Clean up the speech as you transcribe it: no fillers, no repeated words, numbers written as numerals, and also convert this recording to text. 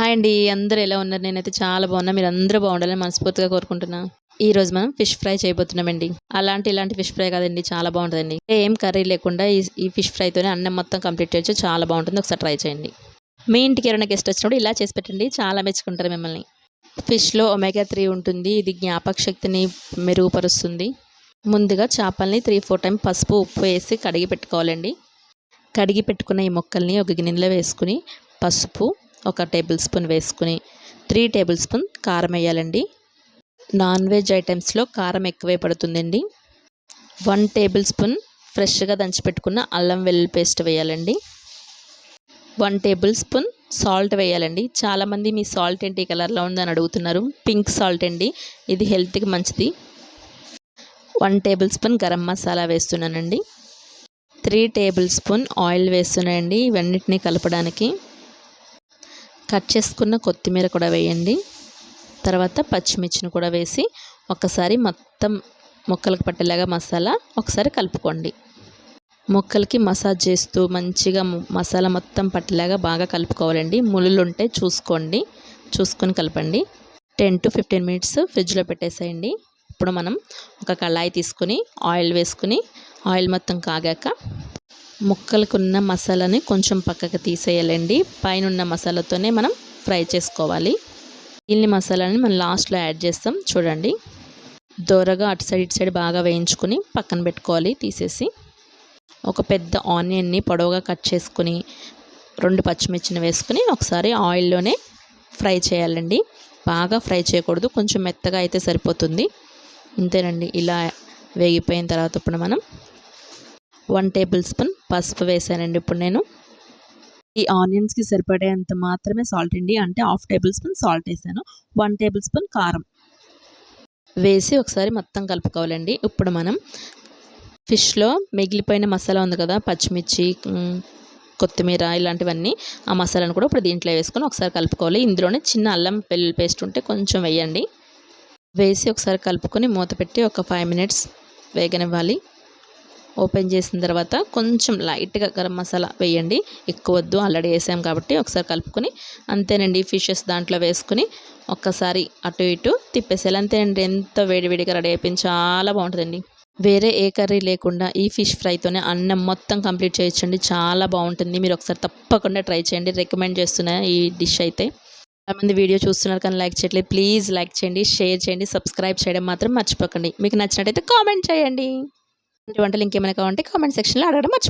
Hi అండి. అందరూ ఎలా ఉన్నారు? నేనైతే చాలా బాగున్నా. మీరందరూ బాగుండాలని మనస్ఫూర్తిగా కోరుకుంటున్నా. ఈరోజు మనం ఫిష్ ఫ్రై చేయబోతున్నామండి. ఇలాంటి ఫిష్ ఫ్రై కాదండి, చాలా బాగుంటుందండి. ఏం కర్రీ లేకుండా ఈ ఫిష్ ఫ్రైతోనే అన్నం మొత్తం కంప్లీట్ చేయొచ్చు. చాలా బాగుంటుంది. ఒకసారి ట్రై చేయండి. మీ ఇంటికి ఎవరైనా గెస్ట్ వచ్చినప్పుడు ఇలా చేసి పెట్టండి. చాలా మెచ్చుకుంటారు మిమ్మల్ని. ఫిష్‌లో ఒమేగా 3 ఉంటుంది. ఇది జ్ఞాపక శక్తిని మెరుగుపరుస్తుంది. ముందుగా చేపల్ని 3, 4 టైమ్స్ పసుపు, ఉప్పు వేసి కడిగి పెట్టుకోవాలండి. కడిగి పెట్టుకున్న ఈ ముక్కల్ని ఒక గిన్నెలో వేసుకుని పసుపు ఒక టేబుల్ స్పూన్ వేసుకుని 3 టేబుల్ స్పూన్ కారం వేయాలండి. నాన్ వెజ్ ఐటమ్స్లో కారం ఎక్కువే పడుతుందండి. 1 టేబుల్ స్పూన్ ఫ్రెష్గా దంచిపెట్టుకున్న అల్లం వెల్లుల్లి పేస్ట్ వేయాలండి. 1 టేబుల్ స్పూన్ సాల్ట్ వేయాలండి. చాలామంది మీ సాల్ట్ ఏంటి కలర్లో ఉందని అడుగుతున్నారు. పింక్ సాల్ట్ అండి, ఇది హెల్త్కి మంచిది. 1 టేబుల్ స్పూన్ గరం మసాలా వేస్తున్నానండి. 3 టేబుల్ స్పూన్ ఆయిల్ వేస్తున్నానండి ఇవన్నిటిని కలపడానికి. కట్ చేసుకున్న కొత్తిమీర కూడా వేయండి. తర్వాత పచ్చిమిర్చిని కూడా వేసి ఒకసారి మొత్తం ముక్కలకు పట్టేలాగా మసాలా ఒకసారి కలుపుకోండి. ముక్కలకి మసాజ్ చేస్తూ మంచిగా మసాలా మొత్తం పట్టేలాగా బాగా కలుపుకోవాలండి. ముళ్ళు ఉంటే చూసుకొని కలపండి. 10 to 15 మినిట్స్ ఫ్రిడ్జ్లో పెట్టేసేయండి. ఇప్పుడు మనం ఒక కళాయి తీసుకుని ఆయిల్ వేసుకుని ఆయిల్ మొత్తం కాగాక ముక్కలకున్న మసాలాని కొంచెం పక్కకు తీసేయాలండి. పైన ఉన్న మసాలాతోనే మనం ఫ్రై చేసుకోవాలి. మిగిలిన మసాలాని మనం లాస్ట్లో యాడ్ చేస్తాం. చూడండి, దోరగా అటు సైడ్ ఇటు సైడ్ బాగా వేయించుకుని పక్కన పెట్టుకోవాలి. తీసేసి ఒక పెద్ద ఆనియన్ని పొడవుగా కట్ చేసుకుని 2 పచ్చిమిర్చిని వేసుకుని ఒకసారి ఆయిల్లోనే ఫ్రై చేయాలండి. బాగా ఫ్రై చేయకూడదు, కొంచెం మెత్తగా అయితే సరిపోతుంది. అంతేనండి. ఇలా వేగిపోయిన తర్వాత ఇప్పుడు మనం 1 టేబుల్ స్పూన్ పసుపు వేసానండి. ఇప్పుడు నేను ఈ ఆనియన్స్కి సరిపడేంత మాత్రమే సాల్ట్ అండి, అంటే 1/2 టేబుల్ స్పూన్ సాల్ట్ వేసాను. 1 టేబుల్ స్పూన్ కారం వేసి ఒకసారి మొత్తం కలుపుకోవాలండి. ఇప్పుడు మనం ఫిష్లో మిగిలిపోయిన మసాలా ఉంది కదా, పచ్చిమిర్చి, కొత్తిమీర ఇలాంటివన్నీ, ఆ మసాలాను కూడా ఇప్పుడు దీంట్లో వేసుకొని ఒకసారి కలుపుకోవాలి. ఇందులోనే చిన్న అల్లం వెల్లుల్లి పేస్ట్ ఉంటే కొంచెం వేయండి. వేసి ఒకసారి కలుపుకొని మూత పెట్టి ఒక 5 మినిట్స్ వేగనివ్వాలి. ఓపెన్ చేసిన తర్వాత కొంచెం లైట్గా గరం మసాలా వేయండి, ఎక్కువ వద్దు, ఆల్రెడీ వేసాం కాబట్టి. ఒకసారి కలుపుకొని అంతేనండి, ఫిషెస్ దాంట్లో వేసుకుని ఒక్కసారి అటు ఇటు తిప్పేసేయాలి. అంతేనండి, ఎంత వేడివేడిగా రెడీ అయిపోయింది. చాలా బాగుంటుందండి. వేరే ఏ కర్రీ లేకుండా ఈ ఫిష్ ఫ్రైతోనే అన్నం మొత్తం కంప్లీట్ చేయొచ్చండి. చాలా బాగుంటుంది. మీరు ఒకసారి తప్పకుండా ట్రై చేయండి. రికమెండ్ చేస్తున్నా ఈ డిష్ అయితే. చాలామంది వీడియో చూస్తున్నారు కానీ లైక్ చేయట్లేదు. ప్లీజ్ లైక్ చేయండి, షేర్ చేయండి, సబ్స్క్రైబ్ చేయడం మాత్రం మర్చిపోకండి. మీకు నచ్చినట్టయితే కామెంట్ చేయండి. వంటలు ఇంకేమైనా కావాలంటే కామెంట్ సెక్షన్లో అడగడం మర్చిపోకండి.